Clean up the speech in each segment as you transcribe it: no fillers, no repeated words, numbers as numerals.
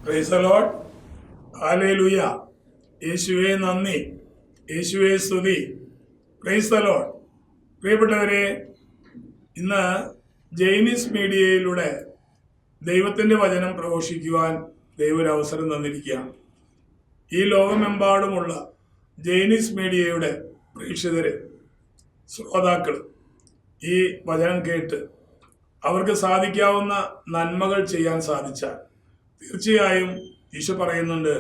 Price the Lord. Hallelujah. യേശുവേ നന്ദി, യേശുവേ സ്തുതി. Price the Lord. പ്രിയപ്പെട്ടവരെ, ഇന്ന് ജൈനിസ് മീഡിയയിലൂടെ ദൈവത്തിൻ്റെ വചനം പ്രഘോഷിക്കുവാൻ ദൈവം ഒരു അവസരം തന്നിരിക്കുകയാണ്. ഈ ലോകമെമ്പാടുമുള്ള ജൈനിസ് മീഡിയയുടെ പ്രേക്ഷകര്, ശ്രോതാക്കൾ ഈ വചനം കേട്ട് അവർക്ക് സാധിക്കാവുന്ന നന്മകൾ ചെയ്യാൻ സാധിച്ചാൽ തീർച്ചയായും ഈശോ പറയുന്നുണ്ട്,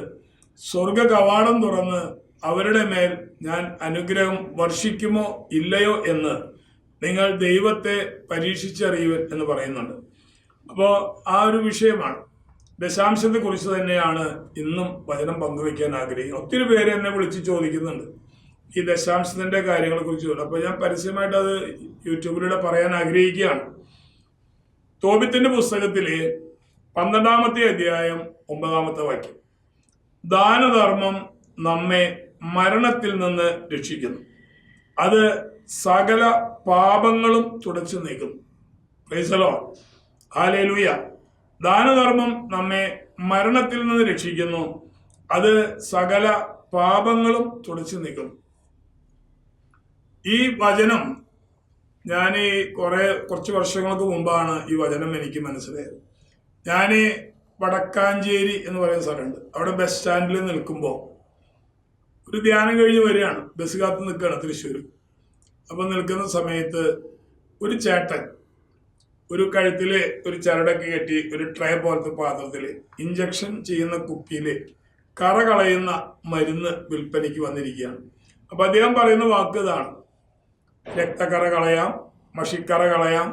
സ്വർഗ കവാടം തുറന്ന് അവരുടെ മേൽ ഞാൻ അനുഗ്രഹം വർഷിക്കുമോ ഇല്ലയോ എന്ന് നിങ്ങൾ ദൈവത്തെ പരീക്ഷിച്ചറിയുവൻ എന്ന് പറയുന്നുണ്ട്. അപ്പോൾ ആ ഒരു വിഷയമാണ്, ദശാംശത്തെ കുറിച്ച് തന്നെയാണ് ഇന്നും വചനം പങ്കുവയ്ക്കാൻ ആഗ്രഹിക്കുന്നത്. ഒത്തിരി പേര് എന്നെ വിളിച്ച് ചോദിക്കുന്നുണ്ട് ഈ ദശാംശത്തിന്റെ കാര്യങ്ങളെ കുറിച്ച്. അപ്പോൾ ഞാൻ പരസ്യമായിട്ട് അത് യൂട്യൂബിലൂടെ പറയാൻ ആഗ്രഹിക്കുകയാണ്. തോബിത്തിന്റെ പുസ്തകത്തിലെ 12-ാമത്തെ അധ്യായം 9-ാമത്തെ വാക്യം, ദാനധർമ്മം നമ്മെ മരണത്തിൽ നിന്ന് രക്ഷിക്കുന്നു, അത് സകല പാപങ്ങളും തുടച്ചു നീക്കുന്നു. Price the Lord. ഹല്ലേലൂയ. ദാനധർമ്മം നമ്മെ മരണത്തിൽ നിന്ന് രക്ഷിക്കുന്നു, അത് സകല പാപങ്ങളും തുടച്ചു നീക്കുന്നു. ഈ വചനം ഞാൻ കുറച്ച് വർഷങ്ങൾക്ക് മുമ്പാണ് ഈ വചനം എനിക്ക് മനസ്സിലായത്. ഞാൻ വടക്കാഞ്ചേരി എന്ന് പറയുന്ന സ്ഥലമുണ്ട്, അവിടെ ബസ് സ്റ്റാൻഡിൽ നിൽക്കുമ്പോൾ ഒരു ധ്യാനം കഴിഞ്ഞ് വരികയാണ്, ബസ് കാത്ത് നിൽക്കുകയാണ് തൃശ്ശൂർ. അപ്പം നിൽക്കുന്ന സമയത്ത് ഒരു ചേട്ടൻ ഒരു കഴുത്തിൽ ഒരു ചരടൊക്കെ കെട്ടി ഒരു ട്രേ പോലത്തെ പാത്രത്തിൽ ഇഞ്ചക്ഷൻ ചെയ്യുന്ന കുപ്പിയിൽ കറ കളയുന്ന മരുന്ന് വിൽപ്പനയ്ക്ക് വന്നിരിക്കുകയാണ്. അപ്പം അദ്ദേഹം പറയുന്ന വാക്ക് ഇതാണ്, രക്തക്കറ കളയാം, മഷിക്കറ കളയാം,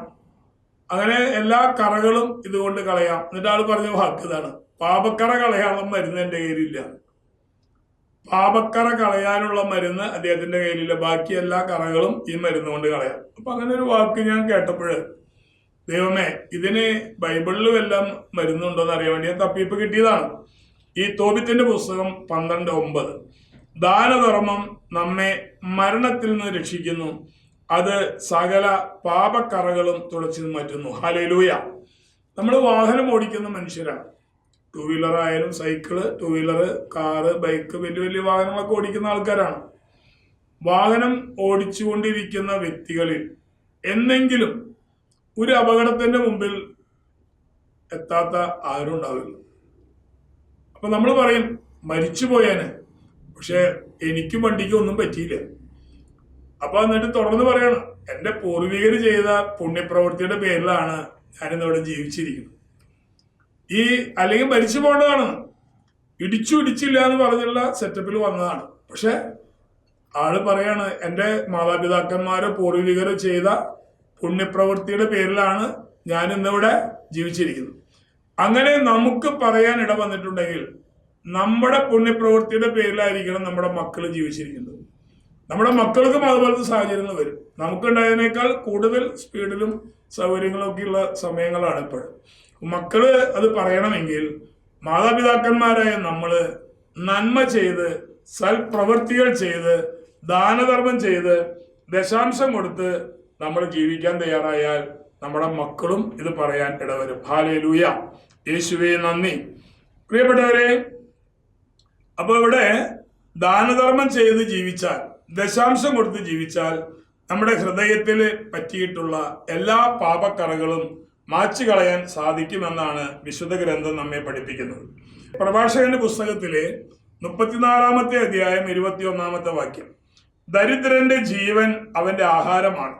അങ്ങനെ എല്ലാ കറകളും ഇതുകൊണ്ട് കളയാം. എന്നിട്ട് ആൾ പറഞ്ഞ വാക്ക് ഇതാണ്, പാപക്കറ കളയാനുള്ള മരുന്ന് എൻ്റെ കയ്യിലില്ല. പാപക്കറ കളയാനുള്ള മരുന്ന് അദ്ദേഹത്തിന്റെ കയ്യിലില്ല, ബാക്കി എല്ലാ കറകളും ഈ മരുന്ന് കൊണ്ട് കളയാം. അപ്പൊ അങ്ങനെ ഒരു വാക്ക് ഞാൻ കേട്ടപ്പോൾ, ദൈവമേ, ഇതിന് ബൈബിളിൽ വല്ലതും മരുന്നുണ്ടോന്ന് അറിയാൻ വേണ്ടി ഞാൻ തപ്പിപ്പ് കിട്ടിയതാണ്. ഈ തോബിത്തിന്റെ പുസ്തകം 12:9, ദാനധർമ്മം നമ്മെ മരണത്തിൽ നിന്ന് രക്ഷിക്കുന്നു, അത് സകല പാപക്കറകളും തുടച്ചു മാറ്റുന്നു. ഹല്ലേലൂയ. നമ്മൾ വാഹനം ഓടിക്കുന്ന മനുഷ്യരാണ്. 2 വീലർ ആയാലും സൈക്കിള്, 2 വീലർ, കാറ്, ബൈക്ക്, വലിയ വലിയ വാഹനങ്ങളൊക്കെ ഓടിക്കുന്ന ആൾക്കാരാണ്. വാഹനം ഓടിച്ചുകൊണ്ടിരിക്കുന്ന വ്യക്തികളിൽ എന്നെങ്കിലും ഒരു അപകടത്തിന്റെ മുമ്പിൽ എത്താത്ത ആരും ഉണ്ടാവില്ല. അപ്പൊ നമ്മൾ പറയും മരിച്ചു പോയേനെ, പക്ഷെ എനിക്കും വണ്ടിക്കും ഒന്നും പറ്റിയില്ല. അപ്പൊ എന്നിട്ട് തുടർന്ന് പറയണം, എന്റെ പൂർവികർ ചെയ്ത പുണ്യപ്രവൃത്തിയുടെ പേരിലാണ് ഞാനിന്നിവിടെ ജീവിച്ചിരിക്കുന്നത്. അല്ലെങ്കിൽ മരിച്ചു പോകേണ്ടതാണ്, ഇടിച്ചില്ല എന്ന് പറഞ്ഞുള്ള സെറ്റപ്പിൽ വന്നതാണ്. പക്ഷെ ആള് പറയാണ്, എന്റെ മാതാപിതാക്കന്മാരോ പൂർവികരോ ചെയ്ത പുണ്യപ്രവൃത്തിയുടെ പേരിലാണ് ഞാൻ ഇന്നിവിടെ ജീവിച്ചിരിക്കുന്നത്. അങ്ങനെ നമുക്ക് പറയാൻ ഇട വന്നിട്ടുണ്ടെങ്കിൽ നമ്മുടെ പുണ്യപ്രവൃത്തിയുടെ പേരിലായിരിക്കണം നമ്മുടെ മക്കൾ ജീവിച്ചിരിക്കുന്നത്. നമ്മുടെ മക്കൾക്കും അതുപോലത്തെ സാഹചര്യങ്ങൾ വരും. നമുക്കുണ്ടായതിനേക്കാൾ കൂടുതൽ സ്പീഡിലും സൗകര്യങ്ങളും ഒക്കെയുള്ള സമയങ്ങളാണ് ഇപ്പോൾ. മക്കള് അത് പറയണമെങ്കിൽ മാതാപിതാക്കന്മാരായ നമ്മള് നന്മ ചെയ്ത്, സൽപ്രവൃത്തികൾ ചെയ്ത്, ദാനധർമ്മം ചെയ്ത്, ദശാംശം കൊടുത്ത് നമ്മൾ ജീവിക്കാൻ തയ്യാറായാൽ നമ്മുടെ മക്കളും ഇത് പറയാൻ ഇടവരും. ഹല്ലേലൂയ. യേശുവേ നന്ദി. പ്രിയപ്പെട്ടവരെ, അപ്പൊ ഇവിടെ ദാനധർമ്മം ചെയ്ത് ജീവിച്ചാൽ, ദശാംശം കൊടുത്ത് ജീവിച്ചാൽ നമ്മുടെ ഹൃദയത്തിൽ പറ്റിയിട്ടുള്ള എല്ലാ പാപക്കറകളും മാച്ചു കളയാൻ സാധിക്കുമെന്നാണ് വിശുദ്ധ ഗ്രന്ഥം നമ്മെ പഠിപ്പിക്കുന്നത്. പ്രഭാഷകന്റെ പുസ്തകത്തിലെ 34-ാമത്തെ അധ്യായം 21-ാമത്തെ വാക്യം, ദരിദ്രന്റെ ജീവൻ അവന്റെ ആഹാരമാണ്,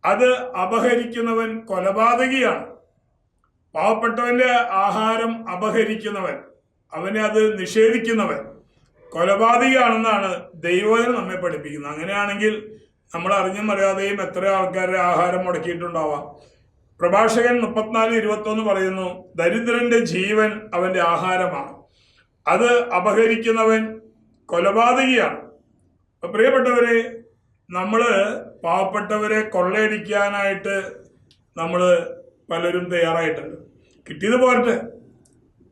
അത് അപഹരിക്കുന്നവൻ കൊലപാതകിയാണ്. പാവപ്പെട്ടവന്റെ ആഹാരം അപഹരിക്കുന്നവൻ, അവനെ അത് നിഷേധിക്കുന്നവൻ കൊലപാതകിയാണെന്നാണ് ദൈവവചനം നമ്മെ പഠിപ്പിക്കുന്നത്. അങ്ങനെയാണെങ്കിൽ നമ്മൾ അറിഞ്ഞും അറിയാതെയും എത്ര ആൾക്കാരുടെ ആഹാരം മുടക്കിയിട്ടുണ്ടാവാം. പ്രഭാഷകൻ 34:21 പറയുന്നു, ദരിദ്രന്റെ ജീവൻ അവന്റെ ആഹാരമാണ്, അത് അപഹരിക്കുന്നവൻ കൊലപാതകിയാണ്. അപ്പൊ പ്രിയപ്പെട്ടവരെ, നമ്മള് പാവപ്പെട്ടവരെ കൊള്ളയടിക്കാനായിട്ട് നമ്മള് പലരും തയ്യാറായിട്ടുണ്ട്. കിട്ടിയത് പോരട്ടെ,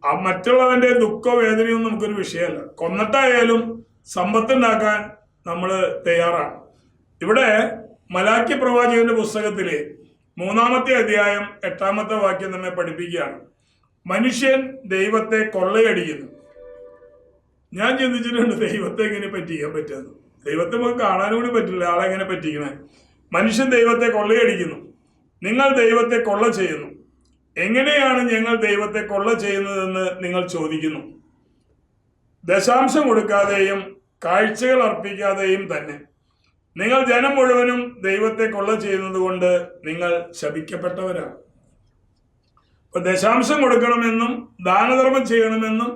ആ മറ്റുള്ളവന്റെ ദുഃഖ വേദനയൊന്നും നമുക്കൊരു വിഷയമല്ല. കൊന്നിട്ടായാലും സമ്പത്തുണ്ടാക്കാൻ നമ്മൾ തയ്യാറാണ്. ഇവിടെ മലാക്കി പ്രവാചകന്റെ പുസ്തകത്തിലെ 3-ാമത്തെ അധ്യായം 8-ാമത്തെ വാക്യം നമ്മെ പഠിപ്പിക്കുകയാണ്, മനുഷ്യൻ ദൈവത്തെ കൊള്ളയടിക്കുന്നു. ഞാൻ ചിന്തിച്ചിട്ടുണ്ട് ദൈവത്തെ എങ്ങനെ പറ്റിക്കാൻ പറ്റുമെന്ന്. ദൈവത്തെ നമുക്ക് കാണാനും കൂടി പറ്റില്ല, ആളെങ്ങനെ പറ്റിക്കണേ. മനുഷ്യൻ ദൈവത്തെ കൊള്ളയടിക്കുന്നു, നിങ്ങൾ ദൈവത്തെ കൊള്ള ചെയ്യുന്നു. എങ്ങനെയാണ് ഞങ്ങൾ ദൈവത്തെ കൊള്ള ചെയ്യുന്നതെന്ന് നിങ്ങൾ ചോദിക്കുന്നു. ദശാംശം കൊടുക്കാതെയും കാഴ്ചകൾ അർപ്പിക്കാതെയും തന്നെ. നിങ്ങൾ ജനം മുഴുവനും ദൈവത്തെ കൊള്ള ചെയ്യുന്നത് കൊണ്ട് നിങ്ങൾ ശപിക്കപ്പെട്ടവരാണ്. അപ്പൊ ദശാംശം കൊടുക്കണമെന്നും ദാനധർമ്മം ചെയ്യണമെന്നും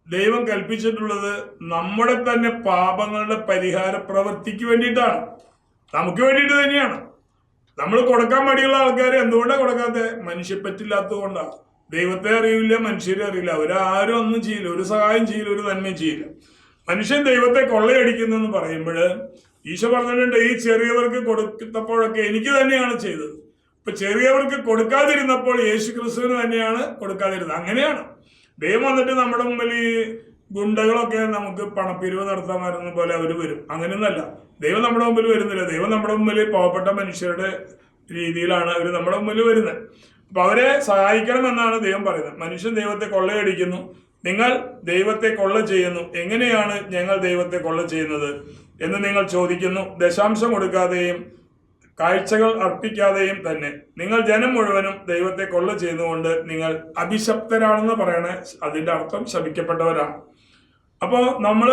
ദൈവം കൽപ്പിച്ചിട്ടുള്ളത് നമ്മുടെ തന്നെ പാപങ്ങളുടെ പരിഹാര പ്രവൃത്തിക്ക് വേണ്ടിയിട്ടാണ്, നമുക്ക് വേണ്ടിയിട്ട് തന്നെയാണ്. നമ്മൾ കൊടുക്കാൻ മടിയുള്ള ആൾക്കാർ എന്തുകൊണ്ടാണ് കൊടുക്കാത്തത്? മനുഷ്യപ്പറ്റില്ലാത്തത് കൊണ്ടാണ്. ദൈവത്തെ അറിയില്ല, മനുഷ്യരെ അറിയില്ല, അവരാരും ഒന്നും ചെയ്യില്ല, ഒരു സഹായം ചെയ്യില്ല, ഒരു നന്മയും ചെയ്യില്ല. മനുഷ്യൻ ദൈവത്തെ കൊള്ളയടിക്കുന്നെന്ന് പറയുമ്പോൾ ഈശോ പറഞ്ഞിട്ടുണ്ട്, ഈ ചെറിയവർക്ക് കൊടുത്തപ്പോഴൊക്കെ എനിക്ക് തന്നെയാണ് ചെയ്തത്. ഇപ്പൊ ചെറിയവർക്ക് കൊടുക്കാതിരുന്നപ്പോൾ യേശു ക്രിസ്തുവിന് തന്നെയാണ് കൊടുക്കാതിരുന്നത്. അങ്ങനെയാണ് ദൈവം വന്നിട്ട് നമ്മുടെ മുമ്പിൽ ഈ ഗുണ്ടകളൊക്കെ നമുക്ക് പണപ്പിരിവ് നടത്താൻ വരുന്ന പോലെ അവർ വരും. അങ്ങനെയൊന്നല്ല, ദൈവം നമ്മുടെ മുമ്പിൽ വരുന്നില്ല. ദൈവം നമ്മുടെ മുമ്പിൽ പാവപ്പെട്ട മനുഷ്യരുടെ രീതിയിലാണ് അവർ നമ്മുടെ മുമ്പിൽ വരുന്നത്. അപ്പൊ അവരെ സഹായിക്കണമെന്നാണ് ദൈവം പറയുന്നത്. മനുഷ്യൻ ദൈവത്തെ കൊള്ളയടിക്കുന്നു, നിങ്ങൾ ദൈവത്തെ കൊള്ള ചെയ്യുന്നു. എങ്ങനെയാണ് ഞങ്ങൾ ദൈവത്തെ കൊള്ള ചെയ്യുന്നത് എന്ന് നിങ്ങൾ ചോദിക്കുന്നു. ദശാംശം കൊടുക്കാതെയും കാഴ്ചകൾ അർപ്പിക്കാതെയും തന്നെ. നിങ്ങൾ ജനം മുഴുവനും ദൈവത്തെ കൊള്ള ചെയ്യുന്നതുകൊണ്ട് നിങ്ങൾ അഭിശപ്തരാണെന്ന് പറയണേ. അതിന്റെ അർത്ഥം ശപിക്കപ്പെട്ടവരാണ്. അപ്പോൾ നമ്മൾ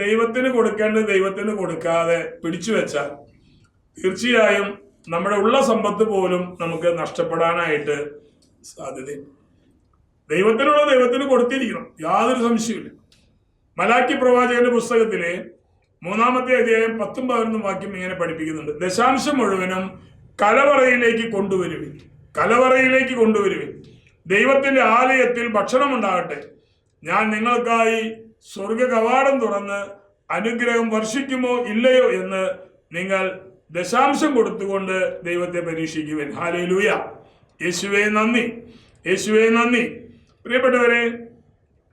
ദൈവത്തിന് കൊടുക്കേണ്ടത് ദൈവത്തിന് കൊടുക്കാതെ പിടിച്ചു വെച്ചാൽ തീർച്ചയായും നമ്മുടെ ഉള്ള സമ്പത്ത് പോലും നമുക്ക് നഷ്ടപ്പെടാനായിട്ട് സാധ്യതയുണ്ട്. ദൈവത്തിനുള്ള ദൈവത്തിന് കൊടുത്തിരിക്കണം, യാതൊരു സംശയമില്ല. മലാക്കി പ്രവാചകന്റെ പുസ്തകത്തിലെ 3-ാമത്തെ അധ്യായം 10-11 വാക്യം ഇങ്ങനെ പഠിപ്പിക്കുന്നുണ്ട്. ദശാംശം മുഴുവനും കലവറയിലേക്ക് കൊണ്ടുവരുവിൻ, കലവറയിലേക്ക് കൊണ്ടുവരുവിൻ. ദൈവത്തിന്റെ ആലയത്തിൽ ഭക്ഷണം ഉണ്ടാകട്ടെ. ഞാൻ നിങ്ങൾക്കായി സ്വർഗ കവാടം തുറന്ന് അനുഗ്രഹം വർഷിക്കുമോ ഇല്ലയോ എന്ന് നിങ്ങൾ ദശാംശം കൊടുത്തുകൊണ്ട് ദൈവത്തെ പരീക്ഷിക്കുവിൻ. ഹല്ലേലൂയ. യേശുവേ നന്ദി, യേശുവേ നന്ദി. പ്രിയപ്പെട്ടവരെ,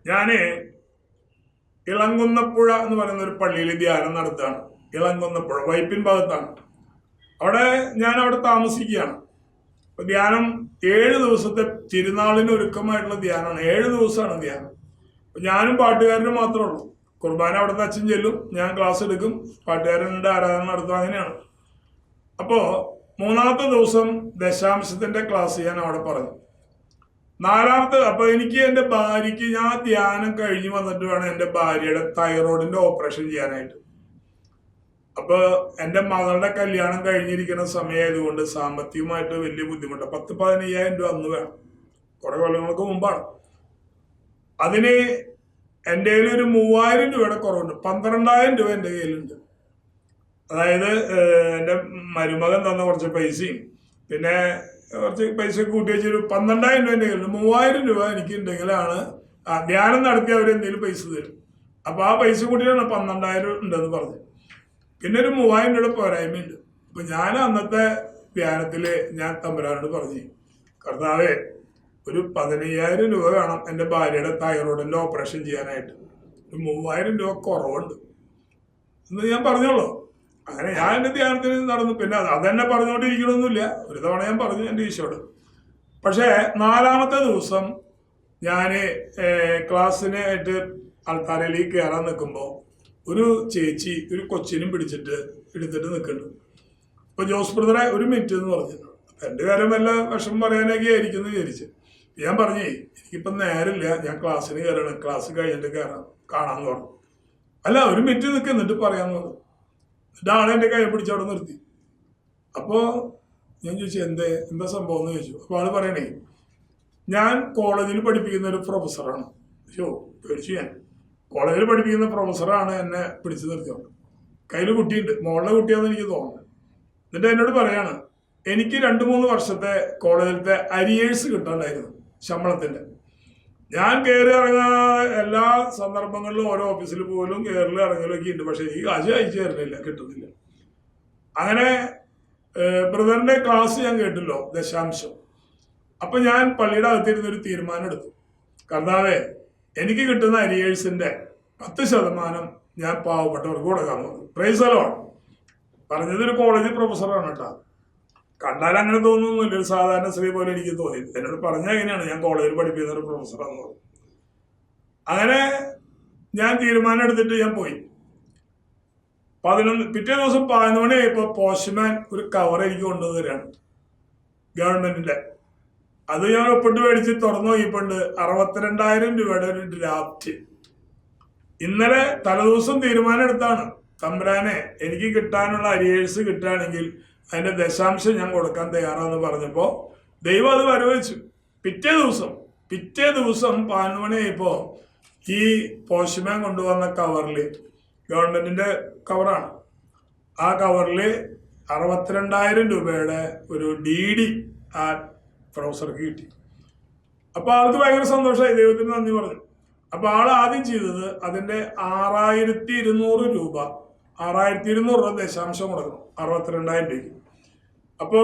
ഞാന് ഇളങ്കുന്നപ്പുഴ എന്ന് പറയുന്ന ഒരു പള്ളിയിൽ ധ്യാനം നടത്തുകയാണ്. ഇളങ്കുന്നപ്പുഴ വൈപ്പിൻ ഭാഗത്താണ്. ഞാൻ അവിടെ താമസിക്കുകയാണ്. അപ്പൊ ധ്യാനം 7 ദിവസത്തെ തിരുനാളിന് ഒരുക്കമായിട്ടുള്ള ധ്യാനമാണ്. 7 ദിവസമാണ് ധ്യാനം. ഞാനും പാട്ടുകാരനും മാത്രമേ ഉള്ളൂ. കുർബാന അവിടുത്തെ അച്ഛൻ ചെല്ലും, ഞാൻ ക്ലാസ് എടുക്കും, പാട്ടുകാരൻ്റെ ആരാധന നടത്തും. അങ്ങനെയാണ്. അപ്പോ 3-ാമത്തെ ദിവസം ദശാംശത്തിന്റെ ക്ലാസ് ഞാൻ അവിടെ പറഞ്ഞു. 4-ാമത്തെ, അപ്പൊ എനിക്ക് എന്റെ ഭാര്യയ്ക്ക്, ഞാൻ ധ്യാനം കഴിഞ്ഞ് വന്നിട്ട് വേണം എന്റെ ഭാര്യയുടെ തൈറോയിഡിന്റെ ഓപ്പറേഷൻ ചെയ്യാനായിട്ട്. അപ്പൊ എന്റെ മകളുടെ കല്യാണം കഴിഞ്ഞിരിക്കുന്ന സമയമായതുകൊണ്ട് സാമ്പത്തികമായിട്ട് വലിയ ബുദ്ധിമുട്ടാണ്. 10-15,000 രൂപ അന്ന് വേണം, കുറെ കൊല്ലങ്ങൾക്ക് മുമ്പാണ്. അതിന് എൻ്റെ കയ്യിൽ ഒരു 3,000 രൂപയുടെ കുറവുണ്ട്. 12,000 രൂപ എൻ്റെ കയ്യിലുണ്ട്. അതായത് എൻ്റെ മരുമകൻ തന്ന കുറച്ച് പൈസയും പിന്നെ കുറച്ച് പൈസ കൂട്ടി വെച്ചൊരു 12,000 രൂപ എൻ്റെ കയ്യിലുണ്ട്. 3,000 രൂപ എനിക്ക് ഉണ്ടെങ്കിലാണ് ധ്യാനം നടത്തി അവരെന്തെങ്കിലും പൈസ തരും. അപ്പൊ ആ പൈസ കൂട്ടിയാണ് 12,000 ഉണ്ടെന്ന് പറഞ്ഞു. പിന്നെ ഒരു 3,000 രൂപയുടെ പോരായ്മയുണ്ട്. അപ്പൊ ഞാൻ അന്നത്തെ ധ്യാനത്തില് ഞാൻ തമ്പുരാനോട് പറഞ്ഞു, കർത്താവേ, ഒരു 15,000 രൂപ വേണം എൻ്റെ ഭാര്യയുടെ തൈറോയിഡിന്റെ ഓപ്പറേഷൻ ചെയ്യാനായിട്ട്. ഒരു 3,000 രൂപ കുറവുണ്ട് എന്ന് ഞാൻ പറഞ്ഞോളൂ. അങ്ങനെ ഞാൻ എൻ്റെ ധ്യാനത്തിന് നടന്നു. പിന്നെ അതെന്നെ പറഞ്ഞുകൊണ്ടിരിക്കണമെന്നില്ല. ഒരു തവണ ഞാൻ പറഞ്ഞു എൻ്റെ ഈശോട്. പക്ഷേ 4-ാമത്തെ ദിവസം ഞാൻ ക്ലാസ്സിനായിട്ട് ആൾക്കാരിലേക്ക് കയറാൻ നിൽക്കുമ്പോൾ ഒരു ചേച്ചി ഒരു കൊച്ചിനും പിടിച്ചിട്ട് എടുത്തിട്ട് നിൽക്കുന്നുണ്ട്. അപ്പൊ ജോസ് ബ്രദറെ ഒരു മിനിറ്റ് എന്ന് പറഞ്ഞു. അപ്പൊ എൻ്റെ കാര്യം വല്ല വിഷമം പറയാനൊക്കെ ആയിരിക്കും എന്ന് വിചാരിച്ചു. ഞാൻ പറഞ്ഞേ, എനിക്കിപ്പം നേരമില്ല, ഞാൻ ക്ലാസ്സിന് കയറണം, ക്ലാസ് കഴിഞ്ഞിട്ട് കാണാന്ന് പറഞ്ഞു. അല്ല, ഒരു മിനിറ്റ് നിൽക്കുക, എന്നിട്ട് പറയാന്ന് പറഞ്ഞു. എന്നിട്ട് ആളെ എൻ്റെ കൈ പിടിച്ച് അവിടെ നിർത്തി. അപ്പോ ഞാൻ ചോദിച്ചു, എന്താ സംഭവം എന്ന് ചോദിച്ചു. അപ്പൊ ആള് പറയണേ, ഞാൻ കോളേജിൽ പഠിപ്പിക്കുന്ന ഒരു പ്രൊഫസറാണ്. പേടിച്ചു. ഞാൻ കോളേജിൽ പഠിപ്പിക്കുന്ന പ്രൊഫസറാണ് എന്നെ പിടിച്ചു നിർത്തിയത്. കയ്യിൽ കുട്ടിയുണ്ട്, മോളുടെ കുട്ടിയാണെന്ന് എനിക്ക് തോന്നുന്നത്. എന്നിട്ട് എന്നോട് പറയാണ്, എനിക്ക് 2-3 വർഷത്തെ കോളേജിലത്തെ അരിയേഴ്സ് കിട്ടാണ്ടായിരുന്നു ശമ്പളത്തിന്റെ. ഞാൻ കയറി ഇറങ്ങുന്ന എല്ലാ സന്ദർഭങ്ങളിലും ഓരോ ഓഫീസിൽ പോലും കയറിലും ഇറങ്ങലും ഒക്കെ ഉണ്ട്. പക്ഷെ ഈ കാശ് അയച്ചു തരുന്നില്ല, കിട്ടുന്നില്ല. അങ്ങനെ ബ്രദറിന്റെ ക്ലാസ് ഞാൻ കേട്ടല്ലോ, ദശാംശം. അപ്പൊ ഞാൻ പള്ളിയുടെ അകത്തിരുന്നൊരു തീരുമാനം എടുത്തു. കർത്താവേ, എനിക്ക് കിട്ടുന്ന അരിയേഴ്സിന്റെ 10% ഞാൻ പാവപ്പെട്ടവർക്ക് കൊടുക്കാൻ പോകുന്നു. Praise the Lord. പറഞ്ഞതൊരു കോളേജ് പ്രൊഫസറാണ് കേട്ടോ. കണ്ടാൽ അങ്ങനെ തോന്നുന്നില്ല, ഒരു സാധാരണ സ്ത്രീ പോലെ എനിക്ക് തോന്നി. എന്നോട് പറഞ്ഞ എങ്ങനെയാണ്, ഞാൻ കോളേജിൽ പഠിപ്പിക്കുന്ന ഒരു പ്രൊഫസറാന്ന് പറഞ്ഞു. അങ്ങനെ ഞാൻ തീരുമാനം എടുത്തിട്ട് ഞാൻ പോയി. പിറ്റേ ദിവസം 11 മണിയായപ്പോൾ പോസ്റ്റ്മാൻ ഒരു കവർ എനിക്ക് കൊണ്ടുവരികയാണ്, ഗവൺമെന്റിന്റെ. അത് ഞാൻ ഒപ്പിട്ട് മേടിച്ച് തുറന്നു നോക്കിയപ്പോണ്ട് 62,000 രൂപയുടെ ഒരു ഡ്രാഫ്റ്റ്. ഇന്നലെ തലേദിവസം തീരുമാനം എടുത്താണ്, തമ്പുരാനെ എനിക്ക് കിട്ടാനുള്ള അരിയേഴ്സ് കിട്ടുകയാണെങ്കിൽ അതിന്റെ ദശാംശം ഞാൻ കൊടുക്കാൻ തയ്യാറാന്ന് പറഞ്ഞപ്പോൾ ദൈവം അത് വരവച്ചു. പിറ്റേ ദിവസം 11 മണിയായപ്പോ ഈ പോസ്റ്റ്മാൻ കൊണ്ടുവന്ന കവറിൽ, ഗവൺമെന്റിന്റെ കവറാണ്, ആ കവറിൽ 62,000 രൂപയുടെ ഒരു DD ആ പ്രൊഫസർക്ക് കിട്ടി. അപ്പൊ ആൾക്ക് ഭയങ്കര സന്തോഷമായി, ദൈവത്തിന് നന്ദി പറഞ്ഞു. അപ്പൊ ആൾ ആദ്യം ചെയ്തത് അതിന്റെ 6,200 രൂപ ദശാംശം കൊടുക്കണം, 62,000 രൂപയ്ക്ക്. അപ്പോ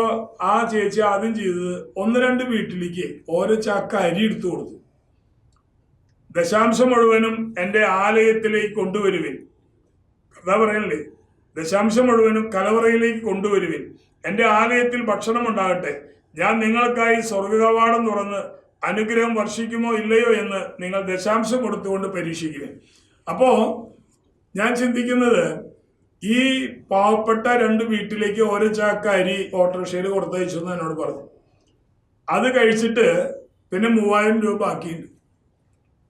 ആ ചേച്ചി ആദ്യം ചെയ്തത് 1-2 വീട്ടിലേക്ക് ഓരോ ചാക്ക അരി എടുത്തു കൊടുത്തു. ദശാംശം മുഴുവനും എന്റെ ആലയത്തിലേക്ക് കൊണ്ടുവരുവിൻ, കഥ പറയണല്ലേ, ദശാംശം മുഴുവനും കലവറയിലേക്ക് കൊണ്ടുവരുവിൻ, എന്റെ ആലയത്തിൽ ഭക്ഷണം ഉണ്ടാകട്ടെ, ഞാൻ നിങ്ങൾക്കായി സ്വർഗകവാടം തുറന്ന് അനുഗ്രഹം വർഷിക്കുമോ ഇല്ലയോ എന്ന് നിങ്ങൾ ദശാംശം കൊടുത്തുകൊണ്ട് പരീക്ഷിക്കുവിൻ. അപ്പോ ഞാൻ ചിന്തിക്കുന്നത്, ഈ പാവപ്പെട്ട 2 വീട്ടിലേക്ക് ഓരോ ചാക്ക അരി ഓട്ടോറിക്ഷയിൽ കൊടുത്തയച്ചു എന്ന് എന്നോട് പറഞ്ഞു. അത് കഴിച്ചിട്ട് പിന്നെ 3,000 രൂപ ബാക്കിയുണ്ട്.